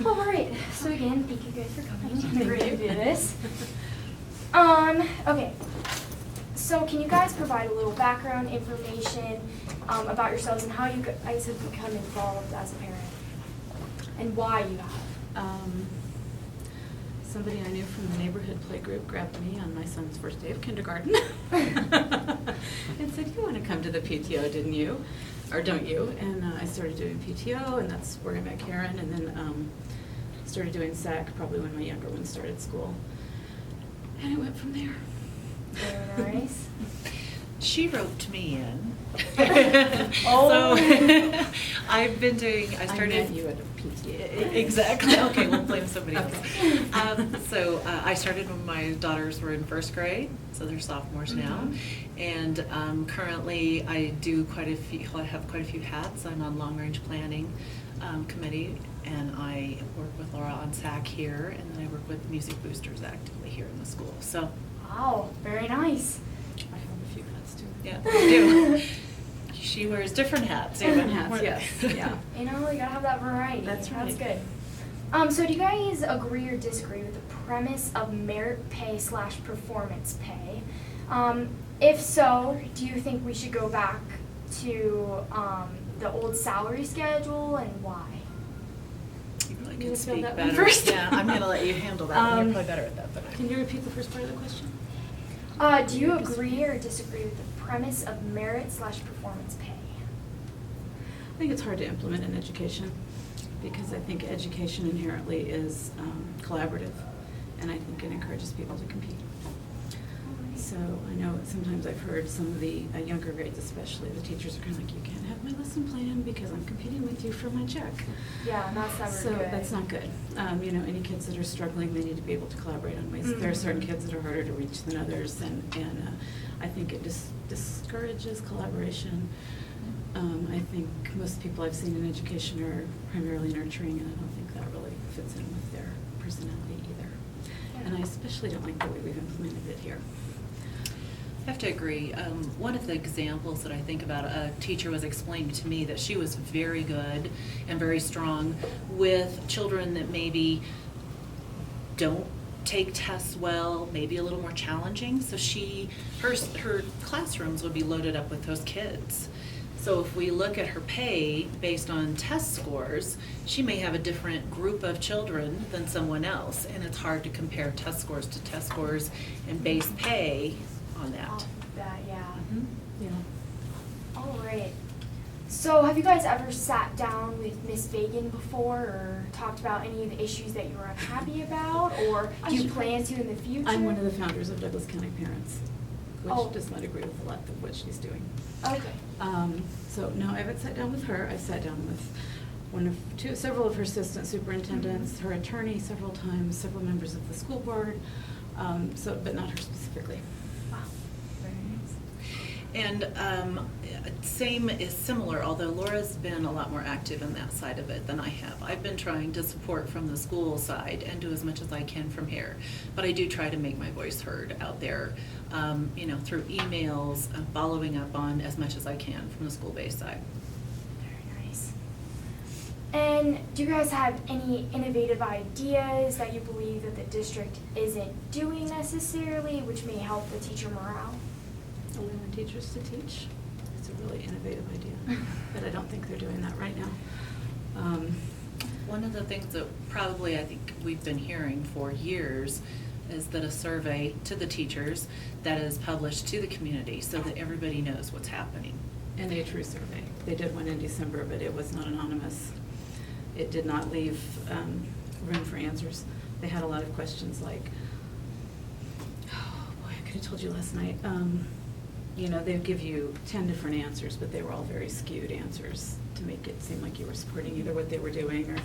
All right. So again, thank you guys for coming. Thank Great to you. do this. Okay. So can you guys provide a little background information about yourselves and how you guys have become involved as a parent and why you have? Somebody I knew from the neighborhood play group grabbed me on my son's first day of kindergarten and said, "You want to come to the PTO, didn't you? Or don't you?" And I started doing PTO, and that's where I met Karen, and then started doing SAC probably when my younger one started school. And it went from there. Very nice. She roped me in. Oh. So I've been doing, I I started. met you at a PTA. Exactly. Okay, we'll blame somebody else. Okay. So I started when my daughters were in first grade, so they're sophomores now. And currently I do I have quite a few hats. I'm on long range planning committee, and I work with Laura on SAC here, and then I work with Music Boosters actively here in the school. So. Wow, very nice. I have a few hats too. Yeah, I do. She wears different hats. Different hats, yes. Yeah. You know, you gotta have that variety. That's right. That's good. So do you guys agree or disagree with the premise of merit pay / performance pay? If so, do you think we should go back to the old salary schedule, and why? You really You can wanna fill speak that one better. first? Yeah, I'm gonna let you handle that one. You're probably better at that than I am. Can you repeat the first part of the question? Do you agree or disagree with the premise of merit / performance pay? I think it's hard to implement in education because I think education inherently is collaborative, and I think it encourages people to compete. So I know sometimes I've heard some of the younger grades especially, the teachers are kind of like, "You can't have my lesson plan because I'm competing with you for my check." Yeah, and that's never So good. that's not good. You know, any kids that are struggling, they need to be able to collaborate on ways. There are certain kids that are harder to reach than others, and I think it just discourages collaboration. I think most people I've seen in education are primarily nurturing, and I don't think that really fits in with their personality either. Yeah. And I especially don't like the way we've implemented it here. I have to agree. One of the examples that I think about, a teacher was explaining to me that she was very good and very strong with children that maybe don't take tests well, maybe a little more challenging. So her classrooms would be loaded up with those kids. So if we look at her pay based on test scores, she may have a different group of children than someone else, and it's hard to compare test scores to test scores and base pay on that. Off of that, yeah. Yeah. All right. So have you guys ever sat down with Miss Fagan before or talked about any of the issues that you were unhappy about, or do you plan to in the future? I'm one of the founders of Douglas County Parents, which Oh. does not agree with a lot of what she's doing. Okay. So no, I haven't sat down with her. I've sat down with several of her assistant superintendents, her attorney several times, several members of the school board, but not her specifically. Wow. Very nice. And same is similar, although Laura's been a lot more active in that side of it than I have. I've been trying to support from the school side and do as much as I can from here. But I do try to make my voice heard out there, through emails, following up on as much as I can from the school-based side. Very nice. And do you guys have any innovative ideas that you believe that the district isn't doing necessarily, which may help the teacher morale? Allowing teachers to teach. It's a really innovative idea, but I don't think they're doing that right now. One of the things that probably I think we've been hearing for years is that a survey to the teachers that is published to the community so that everybody knows what's happening. And a true survey. They did one in December, but it was not anonymous. It did not leave room for answers. They had a lot of questions like, oh boy, I could have told you last night. They'd give you 10 different answers, but they were all very skewed answers to make it seem like you were supporting either what they were doing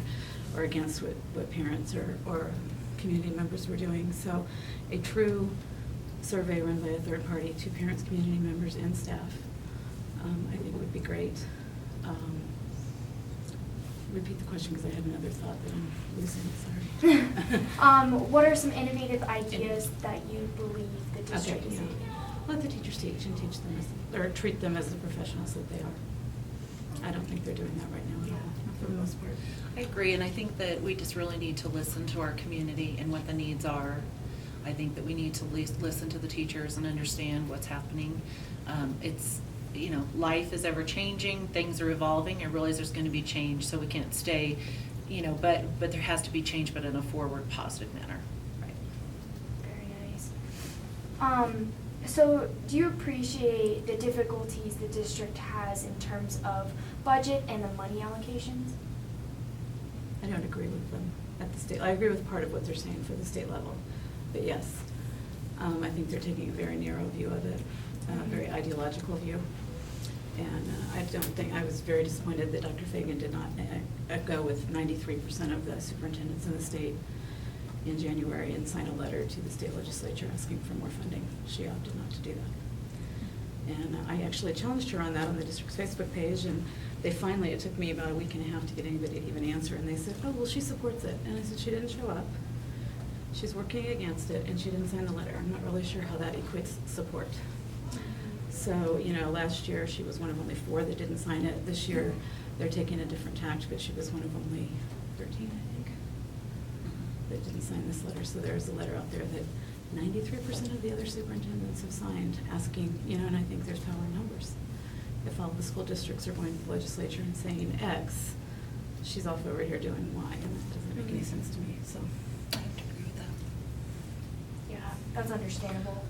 or against what parents or community members were doing. So a true survey run by a third party to parents, community members, and staff, I think would be great. Repeat the question because I had another thought that I'm losing, sorry. What are some innovative ideas that you believe the district is doing? Let the teachers teach and teach them or treat them as the professionals that they are. I don't think they're doing that right now at all. for the most part. I agree, and I think that we just really need to listen to our community and what the needs are. I think that we need to listen to the teachers and understand what's happening. It's, you know, life is ever changing, things are evolving, I realize there's gonna be change, so we can't stay, you know, but there has to be change, but in a forward, positive manner. Right. Very nice. So do you appreciate the difficulties the district has in terms of budget and the money allocations? I don't agree with them at the state. I agree with part of what they're saying for the state level, but yes, I think they're taking a very narrow view of it, a very ideological view. And I don't think, I was very disappointed that Dr. Fagan did not go with 93% of the superintendents in the state in January and sign a letter to the state legislature asking for more funding. She opted not to do that. And I actually challenged her on that on the district's Facebook page, and they finally, it took me about a week and a half to get anybody to even answer, and they said, oh, well, she supports it. And I said, she didn't show up. She's working against it, and she didn't sign the letter. I'm not really sure how that equates support. So, you know, last year she was one of only 4 that didn't sign it. This year they're taking a different tact, but she was one of only 13, I think, that didn't sign this letter. So there's a letter out there that 93% of the other superintendents have signed, asking, you know, and I think there's power in numbers. If all the school districts are going to the legislature and saying X, she's off over here doing Y, and that doesn't make any sense to me, so. I have to agree with that. Yeah, that's understandable.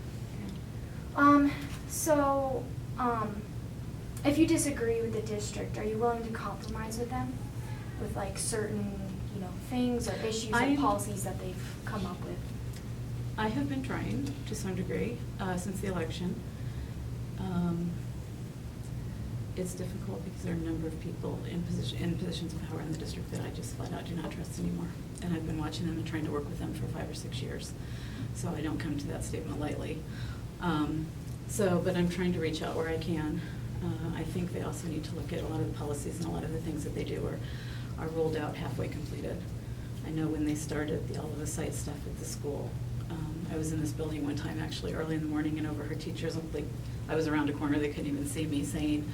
If you disagree with the district, are you willing to compromise with them with like certain, you know, things or issues or policies that they've come up with? I have been trying to some degree since the election. It's difficult because there are a number of people in positions of power in the district that I just flat out do not trust anymore. And I've been watching them and trying to work with them for 5 or 6 years. So I don't come to that statement lightly. But I'm trying to reach out where I can. I think they also need to look at a lot of the policies, and a lot of the things that they do are rolled out halfway completed. I know when they started all of the site stuff at the school, I was in this building one time actually early in the morning, and overheard teachers, like, I was around a corner, they couldn't even see me, saying,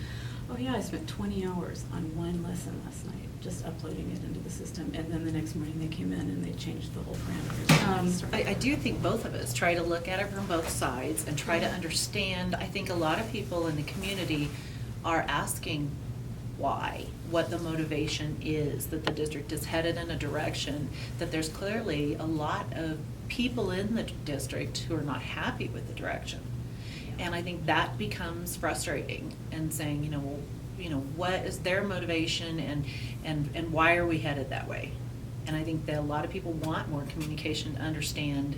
oh yeah, I spent 20 hours on one lesson last night, just uploading it into the system. And then the next morning they came in and they changed the whole parameters. I do think both of us try to look at it from both sides and try to understand. I think a lot of people in the community are asking why, what the motivation is, that the district is headed in a direction, that there's clearly a lot of people in the district who are not happy with the direction. And I think that becomes frustrating, and saying, what is their motivation, and why are we headed that way? And I think that a lot of people want more communication to understand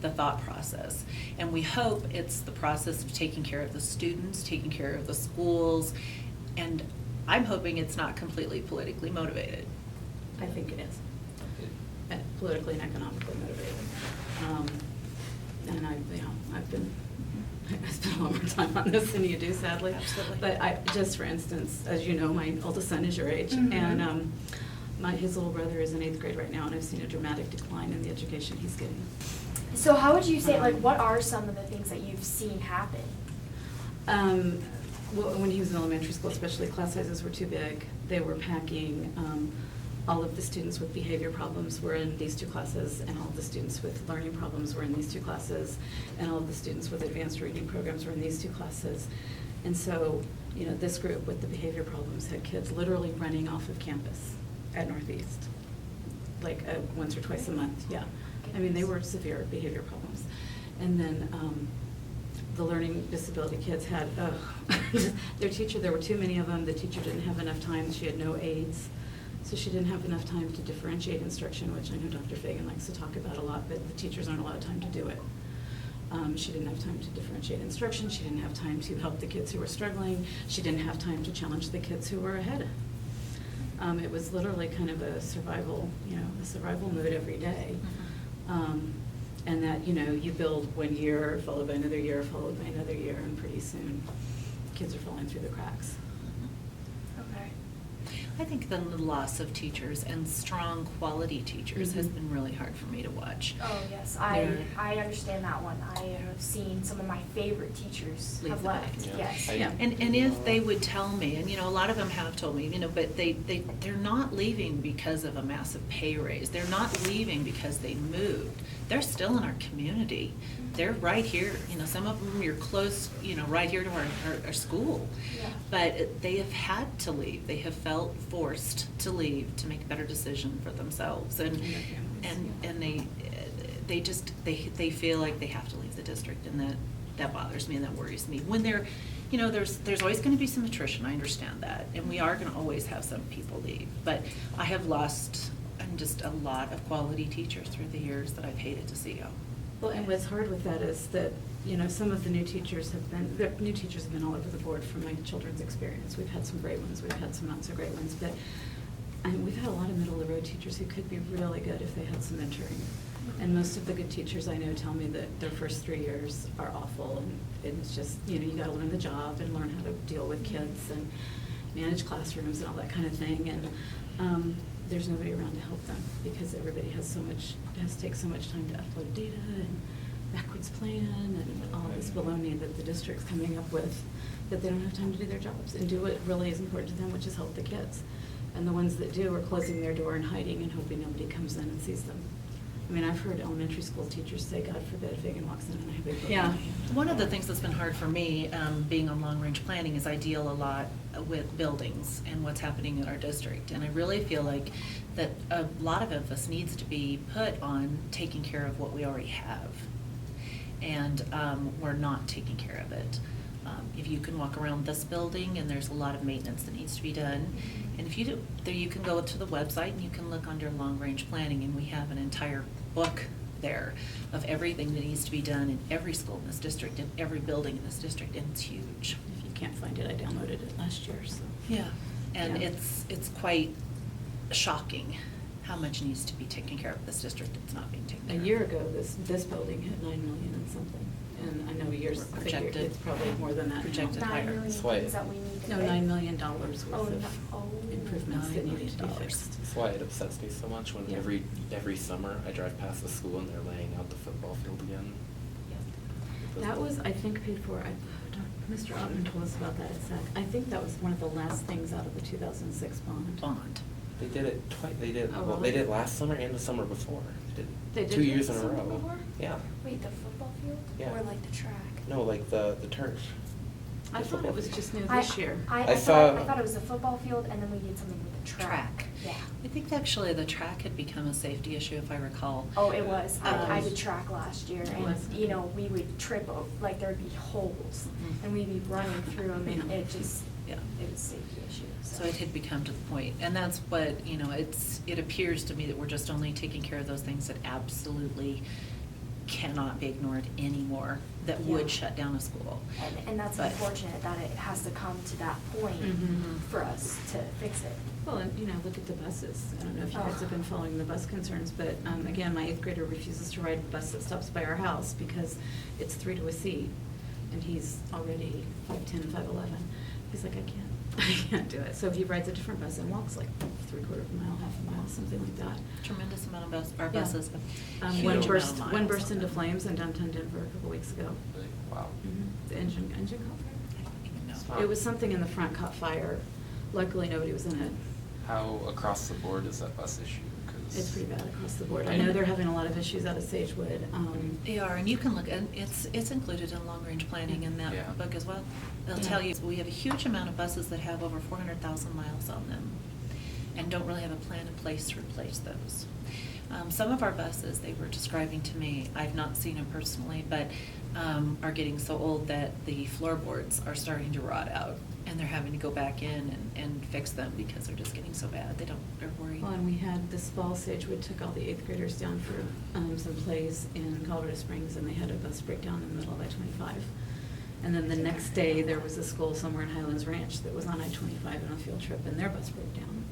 the thought process. And we hope it's the process of taking care of the students, taking care of the schools, and I'm hoping it's not completely politically motivated. I think it is. Politically and economically motivated. And I spent a lot more time on this than you do, sadly. Absolutely. But just for instance, as you know, my oldest son is your age, and his little brother is in 8th grade right now, and I've seen a dramatic decline in the education he's getting. So how would you say, what are some of the things that you've seen happen? Well, when he was in elementary school, especially, class sizes were too big. They were packing. All of the students with behavior problems were in these 2 classes, and all of the students with learning problems were in these 2 classes, and all of the students with advanced reading programs were in these 2 classes. And so, this group with the behavior problems had kids literally running off of campus at Northeast, like once or twice a month, yeah. I mean, they were severe behavior problems. And then the learning disability kids had, their teacher, there were too many of them, the teacher didn't have enough time, she had no aides. So she didn't have enough time to differentiate instruction, which I know Dr. Fagan likes to talk about a lot, but the teachers aren't allowed time to do it. She didn't have time to differentiate instruction. She didn't have time to help the kids who were struggling. She didn't have time to challenge the kids who were ahead. It was literally kind of a survival mode every day. And that, you build one year, followed by another year, followed by another year, and pretty soon kids are falling through the cracks. Okay. I think the loss of teachers and strong quality teachers has Mhm. been really hard for me to watch. Oh, yes, They're- I understand that one. I have seen some of my favorite teachers Leave have the left, building. yes. Yeah. And if they would tell me, and a lot of them have told me, but they're not leaving because of a massive pay raise. They're not leaving because they moved. They're still in our community. They're right here, some of them you're close, right here to our school. Yeah. But they have had to leave. They have felt forced to leave to make a better decision for themselves. And And their families, they feel like they have to leave the district, and that bothers me and that worries me. When there's always going to be some attrition, I understand that, and we are going to always have some people leave. But I have lost just a lot of quality teachers through the years that I've hated to see go. Well, and what's hard with that is that, some of the new teachers have been all over the board from my children's experience. We've had some great ones, we've had some not so great ones, but we've had a lot of middle of the road teachers who could be really good if they had some mentoring. And most of the good teachers I know tell me that their first 3 years are awful, and it's just, you gotta learn the job and learn how to deal with kids and manage classrooms and all that kind of thing. And there's nobody around to help them because everybody has to take so much time to upload data and backwards plan and all this baloney that the district's coming up with, that they don't have time to do their jobs and do what really is important to them, which is help the kids. And the ones that do are closing their door and hiding and hoping nobody comes in and sees them. I mean, I've heard elementary school teachers say, God forbid, if Megan walks in and I have a book in my hand. One of the things that's been hard for me, being on long-range planning, is I deal a lot with buildings and what's happening in our district. And I really feel like that a lot of emphasis needs to be put on taking care of what we already have. And we're not taking care of it. If you can walk around this building, and there's a lot of maintenance that needs to be done. And if you do, there you can go to the website and you can look under long-range planning, and we have an entire book there of everything that needs to be done in every school in this district, in every building in this district, and it's huge. If you can't find it, I downloaded it last year, so. Yeah. And Yeah. it's quite shocking how much needs to be taken care of this district. It's not being taken A care of. year ago, this building had 9 million and something, and I know years figured Projected. it's probably more than that now. Projected. 9 higher. million That's why- things that we need to No, fix. $9 million worth Oh, of no. Oh. improvements that $9 needed to be million. fixed. That's why it upsets me so much when Yeah. every summer I drive past the school and they're laying out the football field again. That was, I think, paid for, Mr. Ottman told us about that at SAC. I think that was one of the last things out of the 2006 bond. Bond. They did it twice. They did Oh, well. really? They did last summer and the summer before. They did 2 it years the in a summer row. before? Yeah. Wait, the football field? Yeah. Or like the track? No, like the turf. I thought it was just new I- this year. I saw- thought it was the football field, and then we did something with the track. Yeah. I think actually the track had become a safety issue, if I recall. Oh, it was. I Um, did track last year, It and, was. we would trip, like, there would be holes, Mhm. and we'd be running through them, and Yeah. it just, Yeah. it was a safety issue, So it had become to the point, and that's what, it appears to me that we're just only taking care of those things that absolutely cannot be ignored anymore, that Yeah. would shut down a school. And that's But- unfortunate that it has to come to that point Mhm. for us to fix it. Well, and, look at the buses. I don't know if you guys Oh. have been following the bus concerns, but, again, my 8th grader refuses to ride a bus that stops by our house because it's 3 to a seat, and he's already 5'10", 5'11". He's like, I can't do it. So he rides a different bus and walks like 3/4 of a mile, half a mile, something like that. Tremendous amount of our Yeah. buses. a huge One amount burst, of one miles burst on into them. flames in downtown Denver a couple weeks ago. Wow. The engine caught I don't even know. Stop. It was something in the front caught fire. Luckily, nobody was in it. How across the board is that bus issue? 'Cause It's pretty bad across the board. I know they're having a lot of issues out of Sagewood. They are, and you can look, and it's included in long-range planning in Yeah. that book as well. They'll Yeah. tell you, we have a huge amount of buses that have over 400,000 miles on them, and don't really have a plan in place to replace those. Some of our buses, they were describing to me, I've not seen them personally, but are getting so old that the floorboards are starting to rot out, and they're having to go back in and fix them because they're just getting so bad. They're worried. Well, and we had this fall, Sagewood took all the 8th graders down for some plays in Colorado Springs, and they had a bus breakdown in the middle of I-25. And then the next day, there was a school somewhere in Highlands Ranch that was on I-25 on a field trip, and their bus broke down.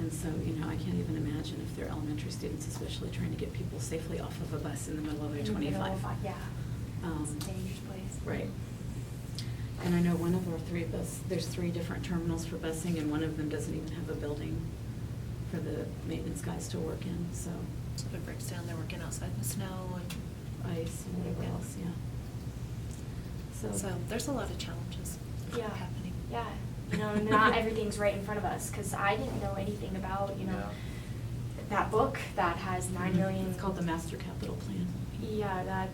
And so, I can't even imagine if they're elementary students, especially trying to get people safely off of a bus in the middle of In the middle I-25. of, yeah. It's a dangerous place. Right. And I know one of our there's 3 different terminals for busing, and one of them doesn't even have a building for the maintenance guys to work in, so. If it breaks down, they're working outside in the snow and. Ice and whatever else, yeah. So there's a lot of challenges Yeah. happening. Yeah, not everything's right in front of us, because I didn't know anything about, Yeah. that book that has 9 million. It's called the Master Capital Plan. Yeah, that,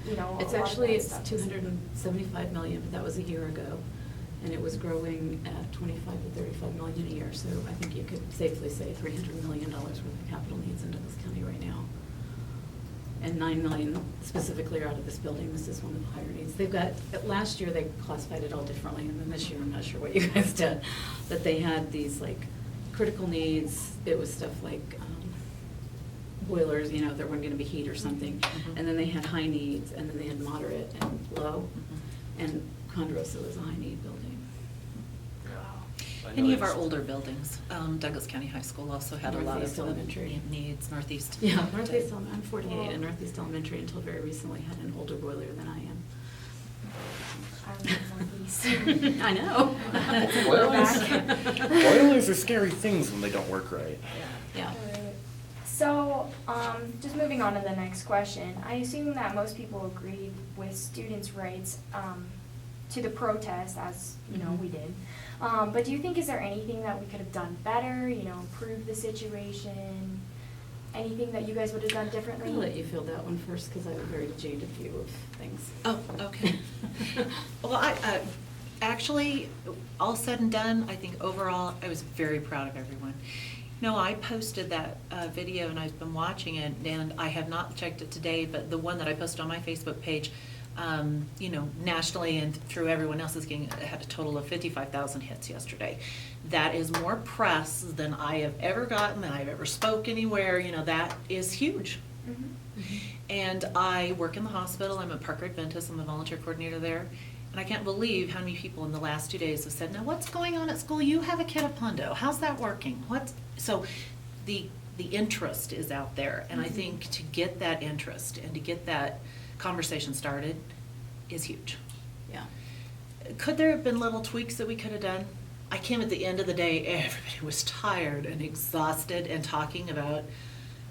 a It's lot of actually, that it's stuff is- 275 million, but that was a year ago. And it was growing at 25 to 35 million a year, so I think you could safely say $300 million worth of capital needs in Douglas County right now. And 9 million specifically are out of this building. This is one of the higher needs. They've got, last year they classified it all differently, and then this year, I'm not sure what you guys did. But they had these like critical needs. It was stuff like boilers, there weren't gonna be heat or something. Mhm. And then they had high needs, and then they had moderate and low. Mhm. And Condrosa was a high need building. I know Any of it's- our older buildings, Douglas County High School also had a lot Northeast of Elementary. needs, Northeast. Yeah, Northeast, I'm 48, and Northeast Elementary until very recently had an older boiler than I am. I live Northeast. I know. Boilers, boilers are scary things when they don't work right. Yeah. Alright. So, just moving on to the next question, I assume that most people agree with students' rights to the protest, as Mhm. we did. But do you think, is there anything that we could have done better? Improve the situation? Anything that you guys would have done I'm differently? gonna let you field that one first, because I have a very jaded view of things. Oh, okay. Well, I actually, all said and done, I think overall, I was very proud of everyone. I posted that video and I've been watching it, and I have not checked it today, but the one that I posted on my Facebook page, nationally and through everyone else it had a total of 55,000 hits yesterday. That is more press than I have ever gotten, than I've ever spoke anywhere, that is huge. Mhm. And I work in the hospital, I'm a Parker Adventist, I'm the volunteer coordinator there, and I can't believe how many people in the last 2 days have said, now what's going on at school? You have a kid at Pondo, how's that working? So the interest is out there, and I think to get that interest and to get that conversation started is huge. Yeah. Could there have been little tweaks that we could have done? I came at the end of the day, everybody was tired and exhausted and talking about,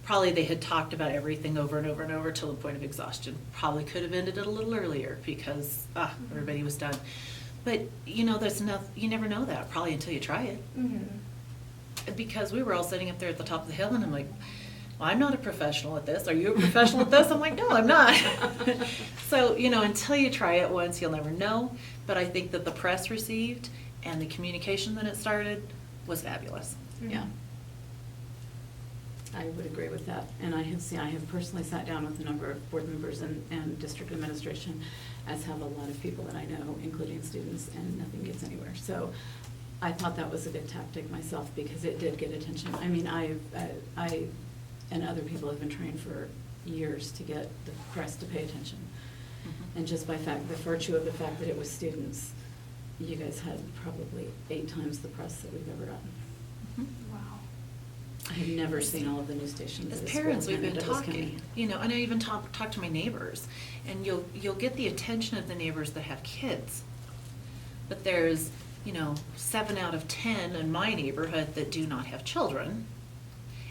probably they had talked about everything over and over and over till the point of exhaustion. Probably could have ended it a little earlier because, everybody was done. But, there's enough, you never know that, probably until you try it. Mhm. Because we were all sitting up there at the top of the hill and I'm like, well, I'm not a professional at this. Are you a professional at this? I'm like, no, I'm not. So, until you try it once, you'll never know. But I think that the press received and the communication that it started was fabulous. Yeah. I would agree with that. And I have personally sat down with a number of board members and district administration, as have a lot of people that I know, including students, and nothing gets anywhere. So I thought that was a good tactic myself, because it did get attention. I mean, I and other people have been trained for years to get the press to pay attention. Mhm. And just by the virtue of the fact that it was students, you guys had probably 8 times the press that we've ever gotten. Mhm. Wow. I have never seen all of the news stations. As at parents, school we've in been Douglas talking, County. and I even talk to my neighbors, and you'll get the attention of the neighbors that have kids. But there's, 7 out of 10 in my neighborhood that do not have children.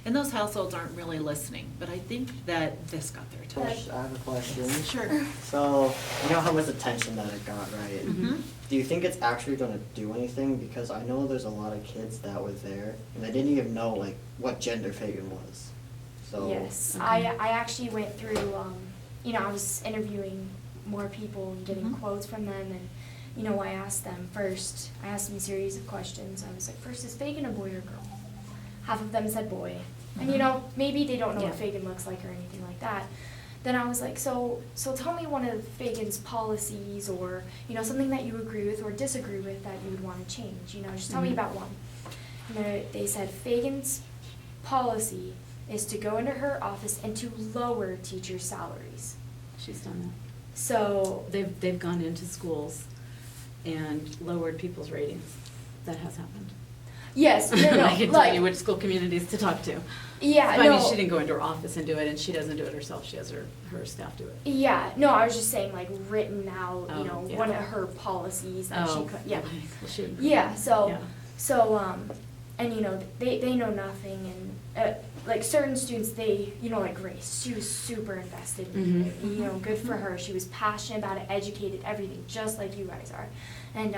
And those households aren't really listening, but I think that this got their attention. I have a question. Sure. So, how much attention that it got, right? Mhm. Do you think it's actually gonna do anything? Because I know there's a lot of kids that were there, and they didn't even know, what gender Fagan was. So. Yes, Okay. I actually went through, I was interviewing more people and getting Mhm. quotes from them, and, I asked them a series of questions. I was like, first, is Fagan a boy or girl? Half of them said boy. And, maybe they don't know what Yeah. Fagan looks like or anything like that. Then I was like, so tell me one of Fagan's policies, or, something that you agree with or disagree with that you would want to change, just tell me Mhm. about one. And they said Fagan's policy is to go into her office and to lower teachers' salaries. She's done that. So, They've gone into schools and lowered people's ratings. That has happened. Yes, no, no, I can like- tell you which school communities to talk to. Yeah, I mean, no. she didn't go into her office and do it, and she doesn't do it herself, she has her staff do it. Yeah, no, I was just saying like written out, Oh, you know, yeah. one of her policies that she could, yeah. okay. Well, she- Yeah, so, Yeah. and you know, they know nothing, and, like, certain students, they, you know, like Grace, she was super invested in it, Mhm. you know, good for her, she was passionate about it, educated, everything, just like you guys are, and,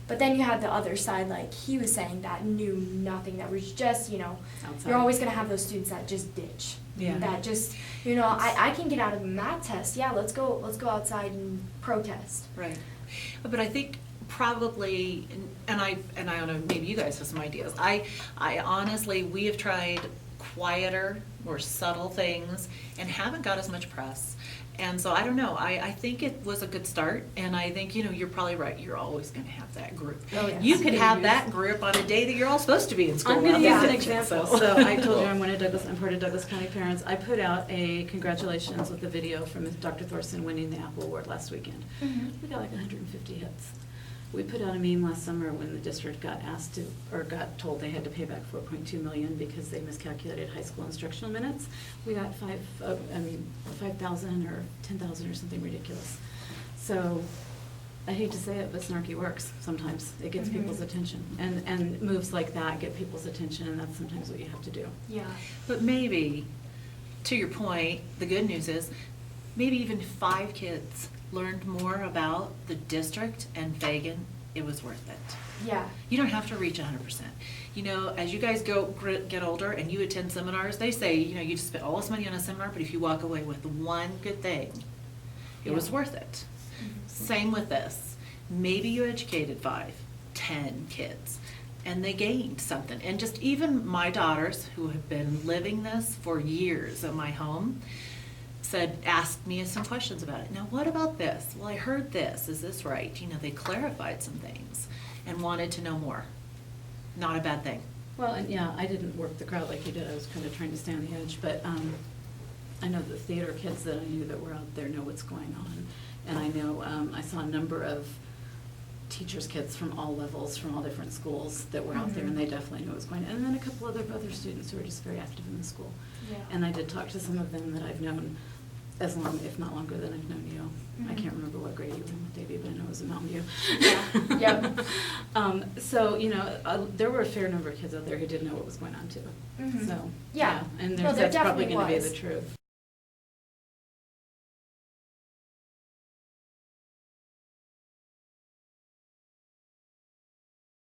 but then you had the other side, like he was saying, that knew nothing, that was just, you know, Outside. you're always gonna have those students that just ditch. Yeah. That just, you know, I can get out of a math test, yeah, let's go outside and protest. Right. But I think probably, and I don't know, maybe you guys have some ideas. I honestly, we have tried quieter, more subtle things and haven't got as much press. And so I don't know, I think it was a good start, and I think, you know, you're probably right, you're always gonna have that group. Oh, yes. You could have that group on a day that you're all supposed to be in school. I'm gonna on use that an day, example. So I told you I'm part of Douglas County Parents. I put out a congratulations with a video from Dr. Thorson winning the Apple Award last weekend. Mhm. We got like 150 hits. We put out a meme last summer when the district got asked to, or got told they had to pay back $4.2 million because they miscalculated high school instructional minutes. We got 5,000 or 10,000 or something ridiculous. So I hate to say it, but snarky works sometimes. It gets Mhm. people's attention. And moves like that get people's attention, and that's sometimes what you have to do. Yeah. But maybe, to your point, the good news is, maybe even 5 kids learned more about the district and Fagan, it was worth it. Yeah. You don't have to reach 100%. You know, as you guys get older and you attend seminars, they say, you know, you just spent all this money on a seminar, but if you walk away with one good thing, it was Yeah. worth it. Mhm. Same with this. Maybe you educated 5, 10 kids, and they gained something. And just even my daughters, who have been living this for years at my home, asked me some questions about it. Now, what about this? Well, I heard this. Is this right? You know, they clarified some things and wanted to know more. Not a bad thing. Well, and yeah, I didn't work the crowd like you did. I was kind of trying to stay on the edge, but I know the theater kids that I knew that were out there know what's going on. And I know, I saw a number of teachers' kids from all levels, from all different schools that were out there, and they definitely knew what was going on. And then a couple other students who were just very active in the school. Yeah. And I did talk to some of them that I've known as long, if not longer than I've known you. I Mhm. can't remember what grade you were in with Davey, but I know it was in Mountain View. Yeah. Yep. So, you know, there were a fair number of kids out there who did know what was going on too. Mhm. So, Yeah. and No, there that's probably definitely gonna be was. the truth.